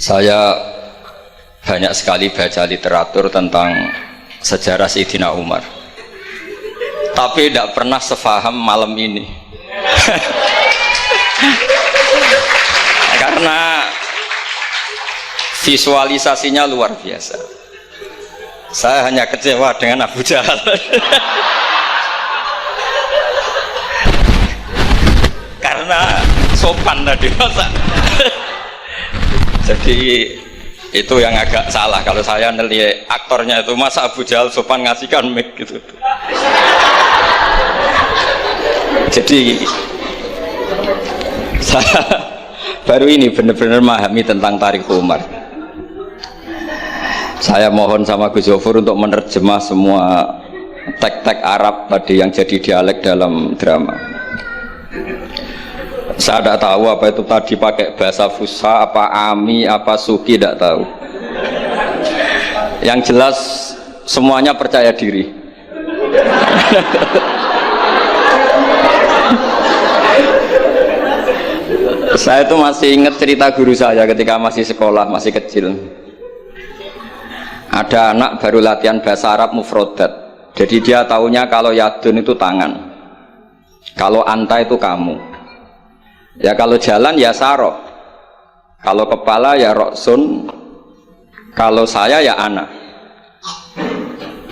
Saya banyak sekali baca literatur tentang sejarah Sayyidina Umar, tapi tidak pernah sefaham malam ini. Karena visualisasinya luar biasa. Saya hanya kecewa dengan Abu Jahal. Karena sopan tadi masa. Jadi itu yang agak salah kalau saya nilai aktornya itu, masa Abu Jahal sopan ngasihkan mic gitu. Jadi saya baru ini benar-benar memahami tentang tarikh Umar. Saya mohon sama Gus Zofur untuk menerjemah semua teks-teks Arab tadi yang jadi dialek dalam drama. Saya tidak tahu apa itu tadi pakai bahasa Fusha, apa Ami, apa Suki, tidak tahu. Yang jelas semuanya percaya diri. Saya itu masih ingat cerita guru saya ketika masih sekolah, masih kecil. Ada anak baru latihan bahasa Arab mufrodat. Jadi dia taunya kalau yadun itu tangan, kalau anta itu kamu. Ya kalau jalan ya saroh, kalau kepala ya roksun, kalau saya ya ana.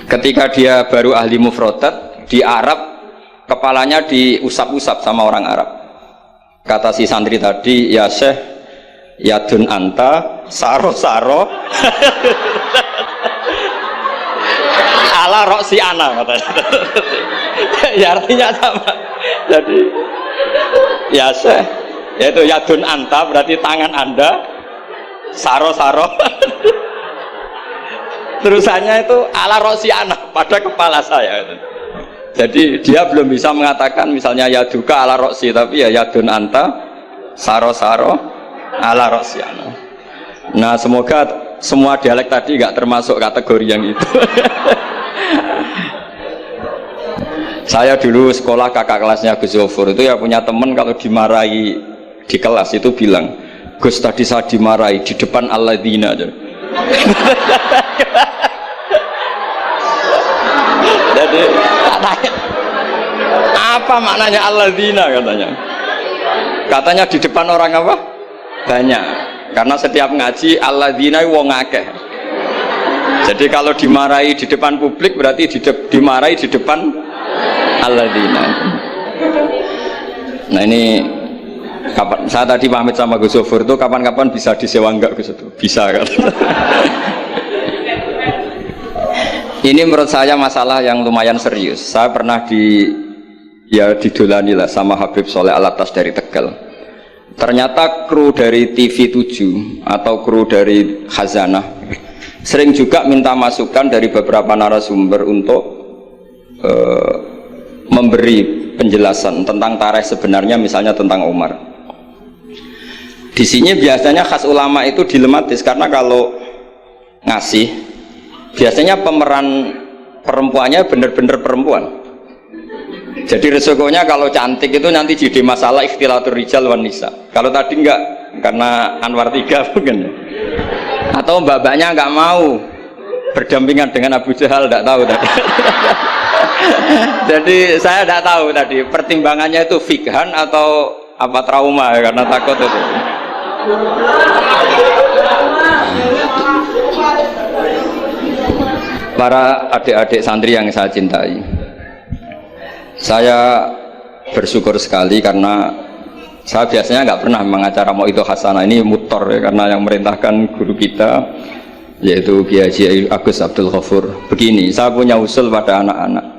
Ketika dia baru ahli mufrodat di Arab, kepalanya diusap-usap sama orang Arab. Kata si santri tadi, ya syekh, yadun anta, saroh ala roksi ana, katanya. Ya artinya sama. Jadi ya syekh, yaitu yadun anta berarti tangan anda, saro terusannya itu ala roksi anak pada kepala saya. Jadi dia belum bisa mengatakan misalnya yaduka ala roksi, tapi ya yadun anta, saro ala roksi anak. Nah semoga semua dialek tadi nggak termasuk kategori yang itu. Saya dulu sekolah kakak kelasnya Gus Zofur itu ya punya teman kalau dimarahi di kelas itu bilang, Gus tadi saya dimarahi di depan alladzina aja. Jadi katanya, apa maknanya alladzina katanya? Katanya di depan orang apa? Banyak. Karena setiap ngaji alladzina wong akeh. Jadi kalau dimarahi di depan publik berarti dimarahi di depan alladzina. Nah ini kapan saya tadi pamit sama Gus Zofur itu kapan-kapan bisa disewa enggak Gus itu? Bisa kan? Ini menurut saya masalah yang lumayan serius. Saya pernah didolani lah sama Habib Soleh Alatas dari Tegal. Ternyata kru dari TV 7 atau kru dari Khazanah sering juga minta masukan dari beberapa narasumber untuk memberi penjelasan tentang tarikh sebenarnya, misalnya tentang Umar. Di sini biasanya khas ulama itu dilematis karena kalau ngasih biasanya pemeran perempuannya benar-benar perempuan. Jadi resikonya kalau cantik itu nanti jadi masalah ikhtilatur rijal wan nisa. Kalau tadi enggak, karena Anwar 3 mungkin. Atau mbak-mbaknya enggak mau berdampingan dengan Abu Jahal, enggak tahu tadi. Jadi saya tidak tahu tadi pertimbangannya itu fikhan atau apa trauma ya, karena takut itu. Para adik-adik santri yang saya cintai, saya bersyukur sekali karena saya biasanya nggak pernah mengacara mau itu hasanah, ini mutor ya, karena yang merintahkan guru kita yaitu Kiai Haji Agus Abdul Ghafur. Begini, saya punya usul pada anak-anak.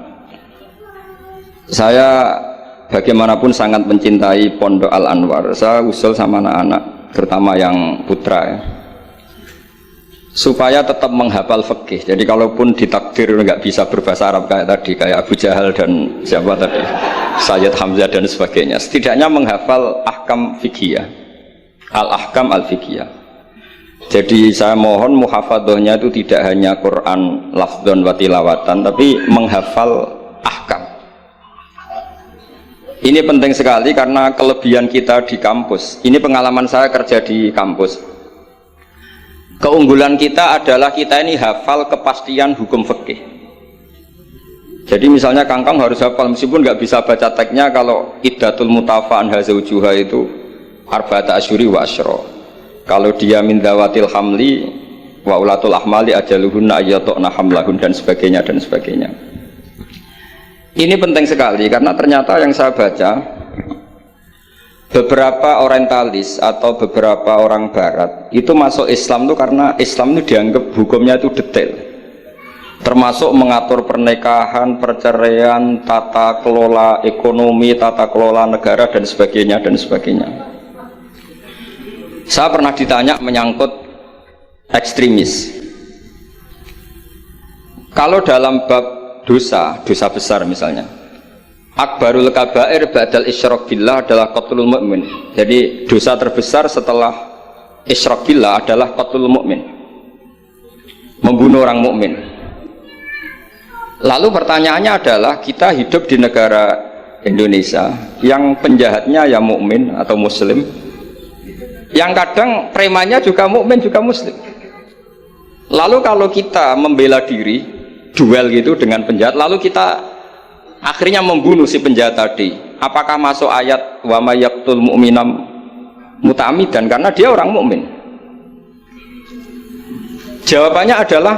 Saya bagaimanapun sangat mencintai Pondok Al Anwar. Saya usul sama anak-anak, terutama yang putra ya, supaya tetap menghafal fikih. Jadi kalaupun ditakdir nggak bisa berbahasa Arab kayak tadi, kayak Abu Jahal dan siapa tadi, Sayyid Hamzah dan sebagainya, setidaknya menghafal ahkam fikih, al-ahkam al-fikih. Jadi saya mohon muhafadzahnya itu tidak hanya Quran lafdzon wa tilawatan, tapi menghafal ahkam. Ini penting sekali karena kelebihan kita di kampus. Ini pengalaman saya kerja di kampus. Keunggulan kita adalah kita ini hafal kepastian hukum fikih. Jadi misalnya Kangkang harus hafal meskipun nggak bisa baca teksnya, kalau iddatul mutafa'an hazaujuha itu arba'ata asyuri wa asyra. Kalau dia min dawatil hamli wa ulatul ahmali ajaluhunna ayyatuna hamlahun dan sebagainya dan sebagainya. Ini penting sekali karena ternyata yang saya baca beberapa orientalis atau beberapa orang barat itu masuk Islam itu karena Islam itu dianggap hukumnya itu detail, termasuk mengatur pernikahan, perceraian, tata kelola ekonomi, tata kelola negara dan sebagainya dan sebagainya. Saya pernah ditanya menyangkut ekstremis, kalau dalam bab dosa besar misalnya, akbarul kabair ba'dal isyrak billah adalah qatlul mu'min. Jadi dosa terbesar setelah isyrak billah adalah qatlul mu'min, membunuh orang mukmin. Lalu pertanyaannya adalah, kita hidup di negara Indonesia yang penjahatnya ya mukmin atau muslim, yang kadang premannya juga mukmin juga muslim. Lalu kalau kita membela diri duel gitu dengan penjahat, lalu kita akhirnya membunuh si penjahat tadi, apakah masuk ayat wa may yaqtul mu'minam muta'ammidan karena dia orang mukmin? Jawabannya adalah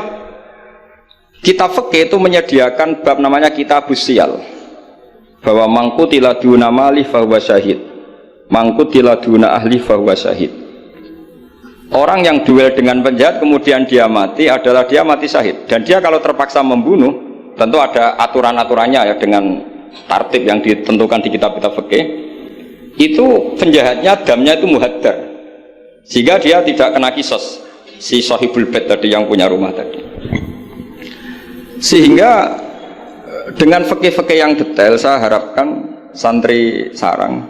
kitab fikih itu menyediakan bab namanya kitabus siyal, bahwa mangkutila duna mali fahuwa syahid, mangkutila duna ahli fahuwa syahid. Orang yang duel dengan penjahat kemudian dia mati adalah dia mati syahid, dan dia kalau terpaksa membunuh tentu ada aturan-aturannya ya, dengan tartib yang ditentukan di kitab-kitab fikih. Itu penjahatnya damnya itu muhaddar, sehingga dia tidak kena kisos si sahibul bait tadi yang punya rumah tadi. Sehingga dengan fikih-fikih yang detail saya harapkan santri sarang,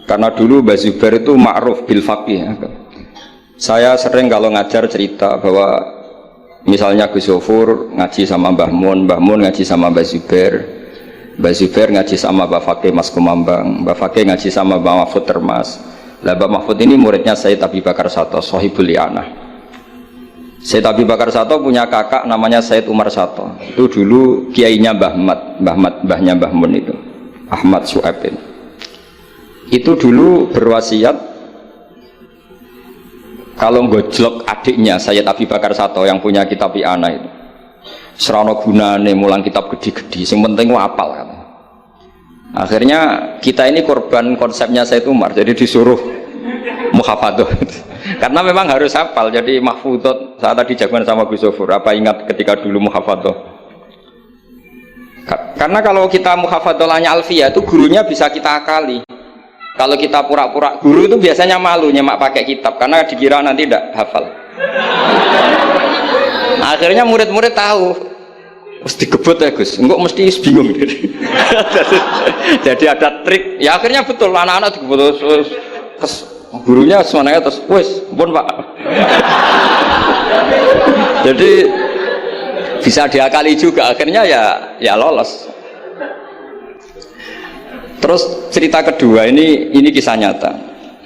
karena dulu Mbah Zubair itu ma'ruf bil faqih ya. Saya sering kalau ngajar cerita bahwa misalnya Gus Zofur ngaji sama Mbah Mun, Mbah Mun ngaji sama Mbah Zubair, Mbah Zubair ngaji sama Mbah Fakih Mas Kumambang, Mbah Fakih ngaji sama Mbah Mahfud Termas. Lah Mbah Mahfud ini muridnya Sayyid Abi Bakar Sato, Sohibul Li'anah. Sayyid Abi Bakar Sato punya kakak namanya Sayyid Umar Sato. Itu dulu kiainya Mbah Mat, mbahnya Mbah Mun itu, Ahmad Su'aib. Itu dulu berwasiat kalau gojlok adiknya Sayyid Abi Bakar Sato yang punya kitab I'anah itu, serana gunane mulang kitab gede-gede, yang penting apal kan. Akhirnya kita ini korban konsepnya Sayyid Umar, jadi disuruh muhafadzah karena memang harus hafal. Jadi mahfudot saat tadi jagoan sama Gus Zofur, apa ingat ketika dulu muhafadzah? Karena kalau kita muhafadzahnya alfiyah itu gurunya bisa kita akali. Kalau kita pura-pura guru itu biasanya malu nyemak pakai kitab karena dikira nanti tidak hafal. Akhirnya murid-murid tahu, mesti gebut ya Gus, enggak mesti bingung. Jadi ada trik. Ya akhirnya betul anak-anak digebut terus gurunya semuanya terus, wes, pun Pak. Jadi bisa diakali juga. Akhirnya ya lolos. Terus cerita kedua ini kisah nyata.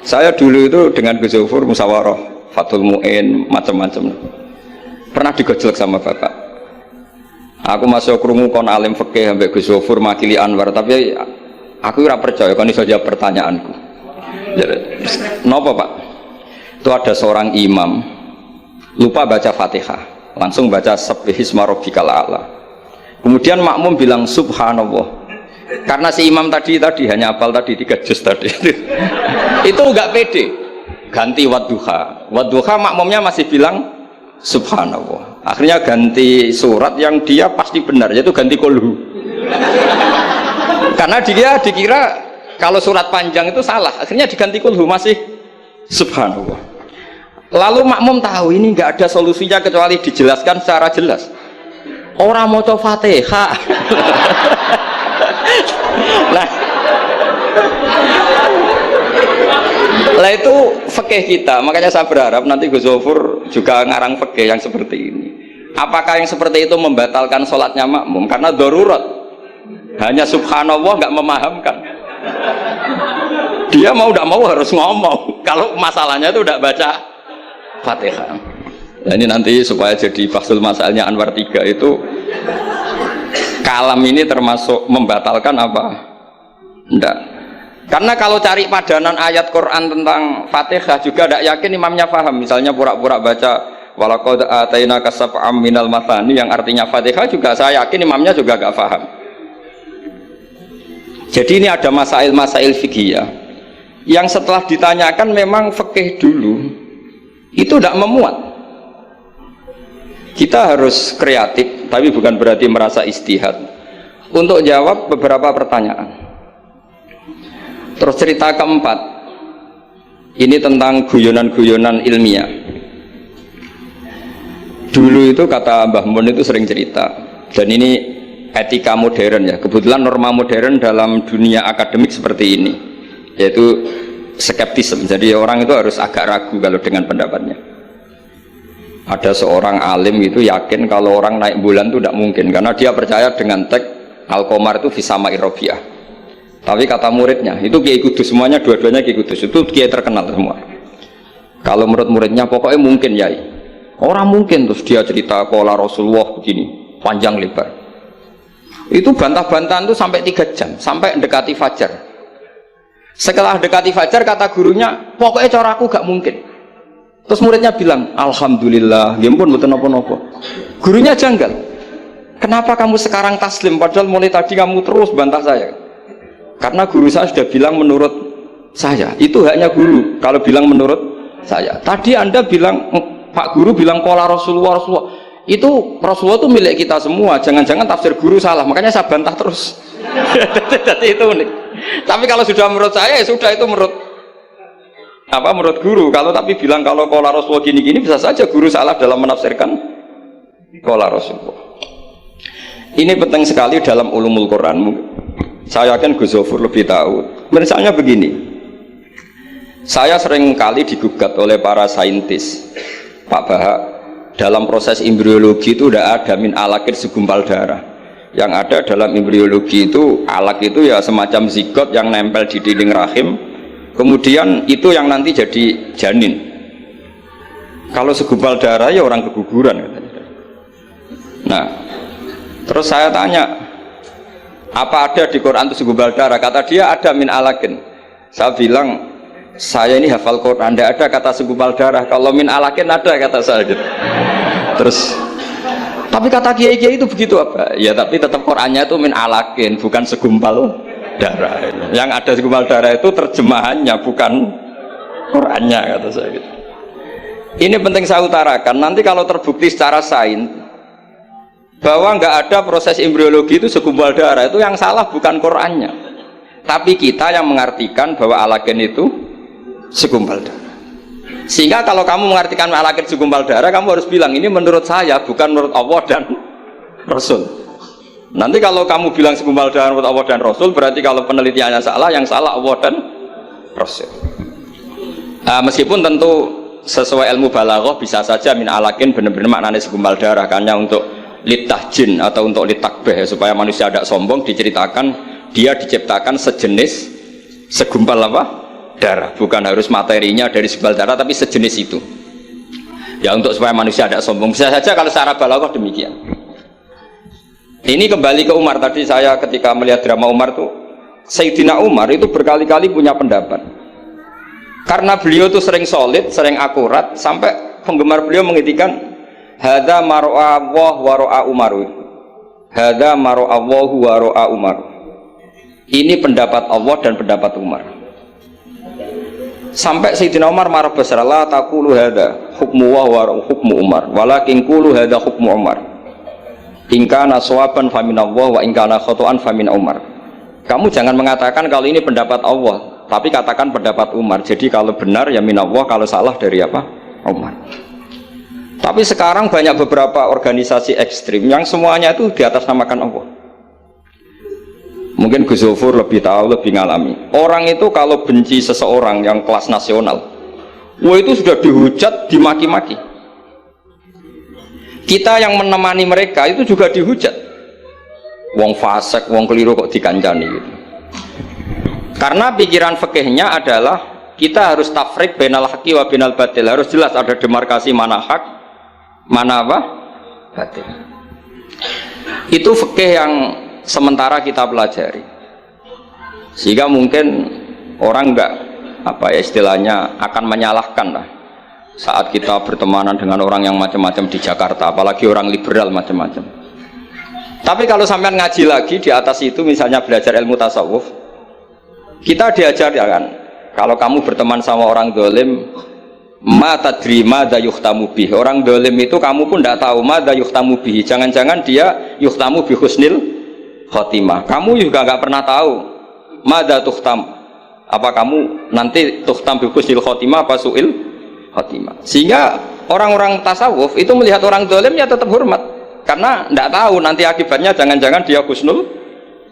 Saya dulu itu dengan Gus Zofur musyawarah, Fathul Mu'in, macam-macam. Pernah digojlok sama bapak. Aku masuk krungu kon alim fikih sampai Gus Zofur makili Anwar, tapi aku ora percaya kon iso jawab pertanyaanku. Napa Pak? Itu ada seorang imam lupa baca Fatihah, langsung baca Sabbihisma rabbikal a'la. Kemudian makmum bilang subhanallah. Karena si imam tadi hanya hafal tadi 3 juz tadi. Itu enggak pede. Ganti wadduha. Wadduha makmumnya masih bilang subhanallah. Akhirnya ganti surat yang dia pasti benar, yaitu ganti kulhu. Karena dia dikira kalau surat panjang itu salah, akhirnya diganti kulhu masih subhanallah. Lalu makmum tahu ini enggak ada solusinya kecuali dijelaskan secara jelas. Orang mau coba Fatihah. Lah itu fikih kita. Makanya saya berharap nanti Gus Zofur juga ngarang fikih yang seperti ini. Apakah yang seperti itu membatalkan sholatnya makmum? Karena darurat, hanya subhanallah nggak memahamkan. Dia mau tidak mau harus ngomong. Kalau masalahnya itu tidak baca Fatihah. Nah, ini nanti supaya jadi fasul masalahnya Anwar 3 itu kalam ini termasuk membatalkan apa? Enggak. Karena kalau cari padanan ayat Quran tentang Fatihah juga tidak yakin imamnya paham. Misalnya pura-pura baca walaqad atainaka sab'am minal mathani yang artinya Fatihah juga saya yakin imamnya juga gak paham. Jadi ini ada masail-masail fiqhiyah yang setelah ditanyakan memang fikih dulu itu tidak memuat. Kita harus kreatif, tapi bukan berarti merasa istihad untuk jawab beberapa pertanyaan. Terus cerita keempat, ini tentang guyonan-guyonan ilmiah. Dulu itu kata Mbah Mun itu sering cerita, dan ini etika modern ya. Kebetulan norma modern dalam dunia akademik seperti ini, yaitu skeptisme. Jadi orang itu harus agak ragu kalau dengan pendapatnya. Ada seorang alim itu yakin kalau orang naik bulan itu tidak mungkin, karena dia percaya dengan teks Al-Qamar itu fisama irobiah. Tapi kata muridnya, itu Kiai Kudus, semuanya dua-duanya Kiai Kudus, itu Kiai terkenal semua. Kalau menurut muridnya pokoknya mungkin Yai. Orang mungkin, terus dia cerita kola Rasulullah begini, panjang lebar. Itu bantah-bantahan itu sampai 3 jam, sampai mendekati fajar. Setelah mendekati fajar kata gurunya, pokoknya cara aku gak mungkin. Terus muridnya bilang, alhamdulillah, ya ampun betul nopo-nopo. Gurunya janggal. Kenapa kamu sekarang taslim padahal mulai tadi kamu terus bantah saya? Karena guru saya sudah bilang menurut saya, itu haknya guru kalau bilang menurut saya. Tadi Anda bilang, Pak Guru bilang pola Rasulullah, itu Rasulullah itu milik kita semua, jangan-jangan tafsir guru salah, makanya saya bantah terus. Jadi itu unik. Tapi kalau sudah menurut saya, ya sudah, itu menurut apa, menurut guru. Kalau tapi bilang kalau pola Rasulullah gini-gini, bisa saja guru salah dalam menafsirkan pola Rasulullah. Ini penting sekali dalam ulumul Quran. Saya yakin Gus Zofur lebih tahu. Misalnya begini, saya sering kali digugat oleh para saintis, Pak Bahak, dalam proses embriologi itu tidak ada min alakir segumpal darah. Yang ada dalam embriologi itu alak itu ya semacam zigot yang nempel di dinding rahim, kemudian itu yang nanti jadi janin. Kalau segumpal darah ya orang keguguran katanya. Nah, terus saya tanya, apa ada di Quran itu segumpal darah? Kata dia ada min alakin. Saya bilang, saya ini hafal Quran, tidak ada kata segumpal darah. Kalau min alakin ada kata saya gitu. Terus, tapi kata kiai-kiai itu begitu apa? Ya tapi tetap Qurannya itu min alakin, bukan segumpal darah. Yang ada segumpal darah itu terjemahannya, bukan Qurannya kata saya gitu. Ini penting saya utarakan. Nanti kalau terbukti secara sains bahwa nggak ada proses embriologi itu segumpal darah, itu yang salah bukan Qurannya, tapi kita yang mengartikan bahwa alagen itu segumpal darah. Sehingga kalau kamu mengartikan alagen segumpal darah, kamu harus bilang ini menurut saya, bukan menurut Allah dan Rasul. Nanti kalau kamu bilang segumpal darah menurut Allah dan Rasul, berarti kalau penelitiannya salah, yang salah Allah dan Rasul. Meskipun tentu sesuai ilmu balaghah bisa saja min alagen benar-benar maknanya segumpal darah, karena untuk litahjin atau untuk litakbeh, supaya manusia tidak sombong, diceritakan dia diciptakan sejenis segumpal apa? Darah, bukan harus materinya dari segumpal darah, tapi sejenis itu ya, untuk supaya manusia tidak sombong. Bisa saja kalau secara balaghah demikian. Ini kembali ke Umar. Tadi saya ketika melihat drama Umar tuh, Sayyidina Umar itu berkali-kali punya pendapat, karena beliau tuh sering solid, sering akurat, sampai penggemar beliau mengintikan hadza mar'a Allah wa ra'a Umar. Hadza mar'a Allah wa ra'a Umar. Ini pendapat Allah dan pendapat Umar. Sampai Sayyidina Umar marah besar, la taqulu hadza hukmu wa hukmu Umar, walakin qulu hadza hukmu Umar. In kana shawaban fa min Allah wa in kana khata'an fa min Umar. Kamu jangan mengatakan kalau ini pendapat Allah, tapi katakan pendapat Umar. Jadi kalau benar ya min Allah, kalau salah dari apa? Umar. Tapi sekarang banyak beberapa organisasi ekstrim yang semuanya itu di atas namakan Allah. Mungkin Gus Zofur lebih tahu, lebih ngalami. Orang itu kalau benci seseorang yang kelas nasional, wah itu sudah dihujat, dimaki-maki. Kita yang menemani mereka itu juga dihujat. Wong fasik, wong keliru kok dikancani gitu. Karena pikiran fikihnya adalah kita harus tafrik bainal haqqi wa bainal batil. Harus jelas ada demarkasi mana hak, mana apa? Batin. Itu fikih yang sementara kita pelajari. Sehingga mungkin orang enggak apa ya istilahnya akan menyalahkan lah saat kita bertemanan dengan orang yang macam-macam di Jakarta, apalagi orang liberal macam-macam. Tapi kalau sampean ngaji lagi di atas itu, misalnya belajar ilmu tasawuf, kita diajarkan kalau kamu berteman sama orang dolim, ma tadri madza yuhtamu bih. Orang dolim itu kamu pun tidak tahu madza yuhtamu bih. Jangan-jangan dia yuhtamu bi husnil khotimah. Kamu juga nggak pernah tahu madza tuhtam. Apa kamu nanti tuhtam bi husnil khotimah apa suil khotimah. Sehingga orang-orang tasawuf itu melihat orang dolim ya tetap hormat, karena tidak tahu nanti akibatnya jangan-jangan dia husnul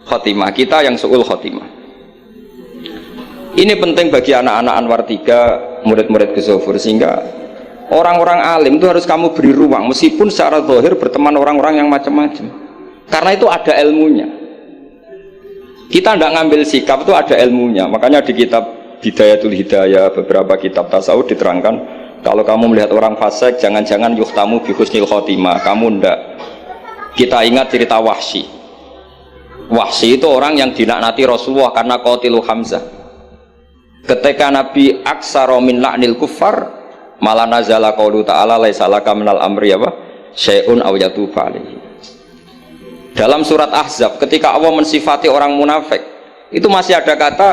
khotimah, kita yang suul khotimah. Ini penting bagi anak-anak Anwar 3, murid-murid Gus Zofur, sehingga orang-orang alim itu harus kamu beri ruang, meskipun secara zahir berteman orang-orang yang macam-macam, karena itu ada ilmunya. Kita tidak ngambil sikap, itu ada ilmunya. Makanya di kitab Bidayatul Hidayah, beberapa kitab tasawuf diterangkan, kalau kamu melihat orang fasik, jangan-jangan yuhtamu bi husnil khotimah, kamu ndak. Kita ingat cerita Wahsy. Wahsy itu orang yang dilaknati Rasulullah karena qatilu Hamzah. Ketika Nabi aksara min la'nil kuffar, malah nazala qaulu ta'ala laisa laka minal amri apa syai'un aw yatuba alaihi. Dalam surat Ahzab ketika Allah mensifati orang munafik, itu masih ada kata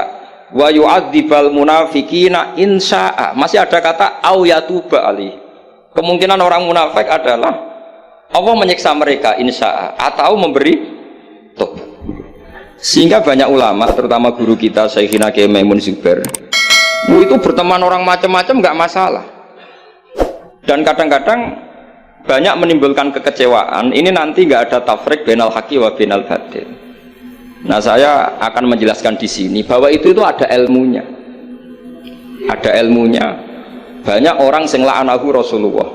wa yu'adzibal munafiqina insya'a, masih ada kata au yatuba alaihi. Kemungkinan orang munafik adalah Allah menyiksa mereka insya'a atau memberi tobat. Sehingga banyak ulama, terutama guru kita Syekhina Kiai Maimun Zubair, itu berteman orang macam-macam nggak masalah. Dan kadang-kadang banyak menimbulkan kekecewaan. Ini nanti nggak ada tafrik bainal haqqi wa bainal batil. Nah, saya akan menjelaskan di sini bahwa itu ada ilmunya. Ada ilmunya. Banyak orang sing la'anahu Rasulullah.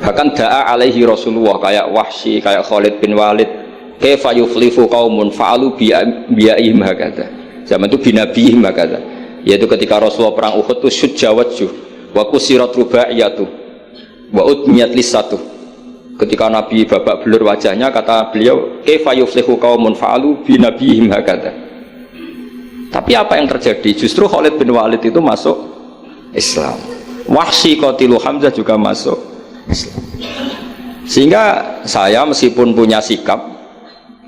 Bahkan da'a alaihi Rasulullah, kayak Wahsy, kayak Khalid bin Walid. Kaifa yuflihu qaumun fa'alu bi'aihim hakadha. Zaman itu binabihim hakadha. Yaitu ketika Rasulullah perang Uhud itu syujja wajhuh wa kusirat rubaiyatuh wa udmiyat lisatuh. Ketika Nabi babak belur wajahnya, kata beliau kaifa yuflihu qaumun fa'alu binabihim hakadha. Tapi apa yang terjadi? Justru Khalid bin Walid itu masuk Islam. Wahsy qatilu Hamzah juga masuk Islam. Sehingga saya meskipun punya sikap,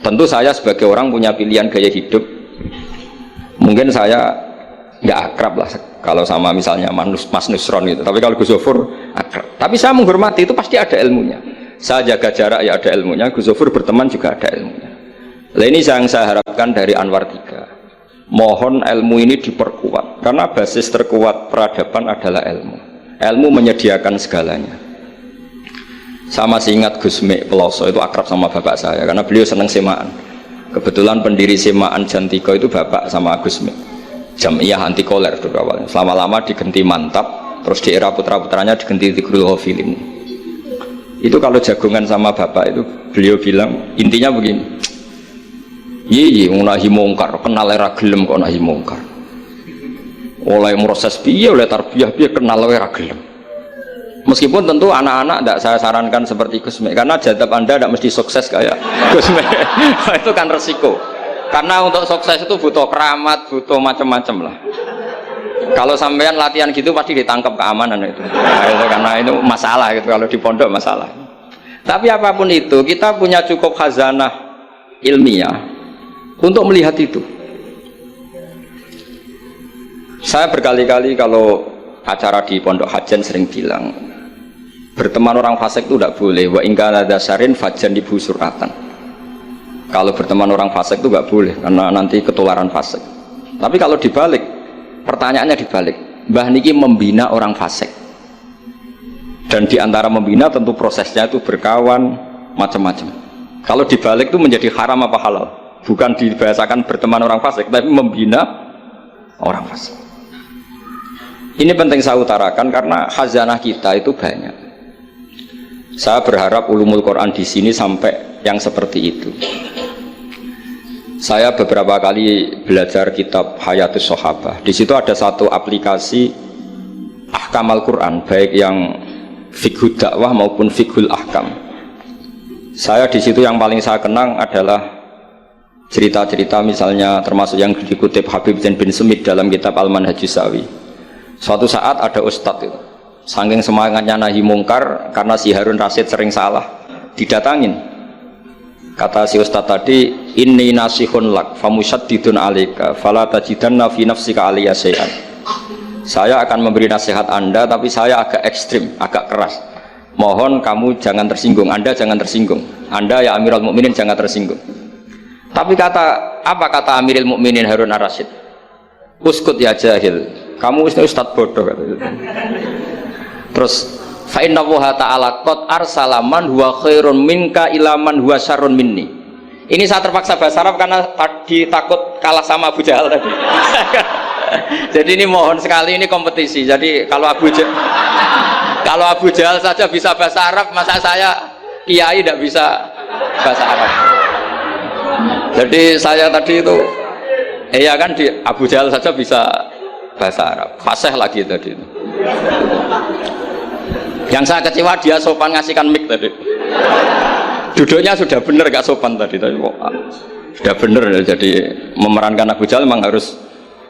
tentu saya sebagai orang punya pilihan gaya hidup, mungkin saya nggak akrab lah kalau sama misalnya Mas Nusron gitu, tapi kalau Gus Zofur akrab. Tapi saya menghormati, itu pasti ada ilmunya. Saya jaga jarak ya ada ilmunya, Gus Zofur berteman juga ada ilmunya. Nah, ini yang saya harapkan dari Anwar 3. Mohon ilmu ini diperkuat, karena basis terkuat peradaban adalah ilmu. Ilmu menyediakan segalanya. Saya masih ingat Gus Mek Peloso itu akrab sama bapak saya karena beliau senang semaan. Kebetulan pendiri semaan Jantiko itu bapak sama Gus Mek. Jamiyah anti koler dulu awalnya. Selama-lama diganti Mantap, terus di era putra-putranya diganti Tigrul Ghafilin. Itu kalau jagungan sama bapak itu beliau bilang intinya begini. Iya, nahi mungkar, kenal era gelem kok nahi mungkar. Oleh proses piye, oleh tarbiyah piye kenal era gelem. Meskipun tentu anak-anak tidak saya sarankan seperti Gus Mek, karena jadab Anda tidak mesti sukses kayak Gus Mek. Itu kan resiko. Karena untuk sukses itu butuh keramat, butuh macam-macam lah. Kalau sampean latihan gitu pasti ditangkap keamanan itu. Nah, itu karena itu masalah gitu kalau di pondok masalah. Tapi apapun itu, kita punya cukup khazanah ilmiah untuk melihat itu. Saya berkali-kali kalau acara di Pondok Hajan sering bilang, berteman orang fasik itu tidak boleh. Wa in kana dasarin fajan ibu suratan. Kalau berteman orang fasik itu nggak boleh, karena nanti ketularan fasik. Tapi kalau dibalik, pertanyaannya dibalik, Mbah Niki membina orang fasik, dan diantara membina tentu prosesnya itu berkawan macam-macam. Kalau dibalik itu menjadi haram apa halal? Bukan dibahasakan berteman orang fasik, tapi membina orang fasik. Ini penting saya utarakan karena khazanah kita itu banyak. Saya berharap ulumul Quran di sini sampai yang seperti itu. Saya beberapa kali belajar kitab Hayatus Sahabah. Di situ ada satu aplikasi ahkam Al-Quran, baik yang fiqhul dakwah maupun fiqhul ahkam. Saya di situ yang paling saya kenang adalah cerita-cerita misalnya termasuk yang dikutip Habib Zain bin Semit dalam kitab Al-Manhajus Sawi. Suatu saat ada ustadz itu, saking semangatnya nahi mungkar karena si Harun Rasid sering salah, didatangin. Kata si ustadz tadi, inni nasihun lak famusyaddidun alika fala tajidanna fi nafsika aliyya syai'an. Saya akan memberi nasihat Anda tapi saya agak ekstrim, agak keras. Mohon kamu jangan tersinggung, Anda jangan tersinggung. Anda ya Amirul Mukminin jangan tersinggung. Tapi apa kata Amirul Mukminin Harun Ar-Rasyid? Uskut ya jahil. Kamu ustadz bodoh kata. Terus fa inna Allaha ta'ala qad arsala man huwa khairun minka ila man huwa syarrun minni. Ini saya terpaksa bahasa Arab karena tadi takut kalah sama Abu Jahal tadi. Jadi ini mohon sekali ini kompetisi. Jadi kalau Abu Jahal saja bisa bahasa Arab, masa saya kiai tidak bisa bahasa Arab. Jadi saya tadi itu iya kan di Abu Jahal saja bisa bahasa Arab, fasih lagi tadi. Yang saya kecewa dia sopan ngasihkan mic tadi. Duduknya sudah benar gak sopan tadi sudah benar, jadi memerankan Abu Jahal memang harus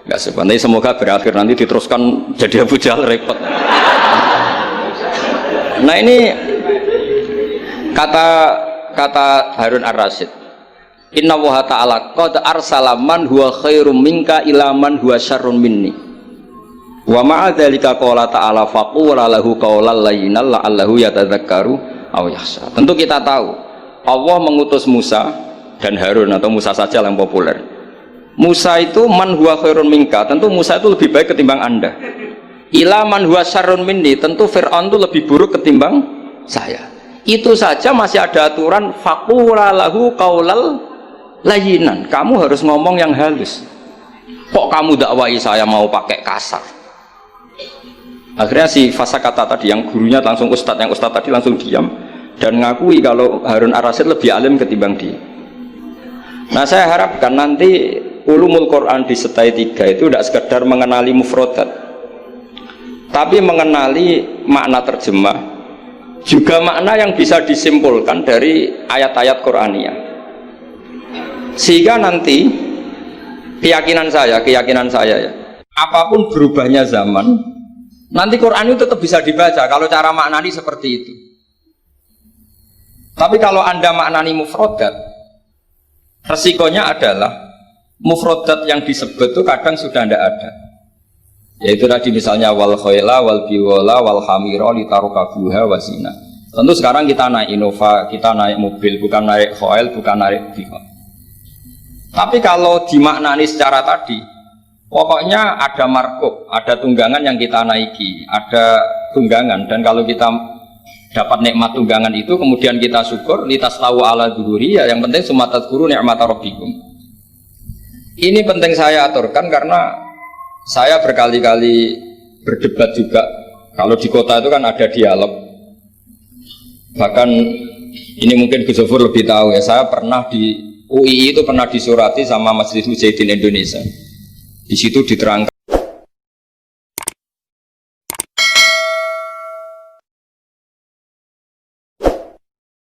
gak sopan. Tapi semoga berakhir nanti diteruskan jadi Abu Jahal repot. Nah ini kata Harun Ar-Rasyid, inna Allaha ta'ala qad arsala man huwa khairum minka ila man huwa syarrun minni wa ma'a dzalika qala ta'ala faqula lahu qawlan layyinan la'allahu yatadzakkaru aw yakhsha. Tentu kita tahu Allah mengutus Musa dan Harun, atau Musa saja yang populer. Musa itu man huwa khairun minka, tentu Musa itu lebih baik ketimbang Anda. Ila man huwa syarrun minni, tentu Fir'aun itu lebih buruk ketimbang saya. Itu saja masih ada aturan faqula lahu qaulal layyinan. Kamu harus ngomong yang halus. Kok kamu dakwai saya mau pakai kasar? Akhirnya si Fasakata tadi yang gurunya langsung ustadz, yang ustadz tadi langsung diam dan ngakui kalau Harun Ar-Rasyid lebih alim ketimbang dia. Nah saya harapkan nanti ulumul Quran di setai 3 itu tidak sekedar mengenali mufrodat, tapi mengenali makna terjemah, juga makna yang bisa disimpulkan dari ayat-ayat Qur'aniyah. Sehingga nanti keyakinan saya ya, apapun berubahnya zaman, nanti Quran itu tetap bisa dibaca kalau cara maknani seperti itu. Tapi kalau Anda maknani mufrodat, resikonya adalah mufrodat yang disebut itu kadang sudah tidak ada. Yaitu tadi misalnya wal khayla wal biwala wal hamira litarukabuha wasina. Tentu sekarang kita naik Innova, kita naik mobil, bukan naik khayl, bukan naik biwala. Tapi kalau dimaknani secara tadi, pokoknya ada markup, ada tunggangan yang kita naiki, ada tunggangan, dan kalau kita dapat nikmat tunggangan itu kemudian kita syukur litaslawu ala dhuhuri, ya yang penting sumatat guru ni'mata rabbikum. Ini penting saya aturkan karena saya berkali-kali berdebat juga. Kalau di kota itu kan ada dialog. Bahkan ini mungkin Gus Zofur lebih tahu ya. Saya pernah di UII itu pernah disurati sama Majelis Mujahidin Indonesia. Di situ diterangkan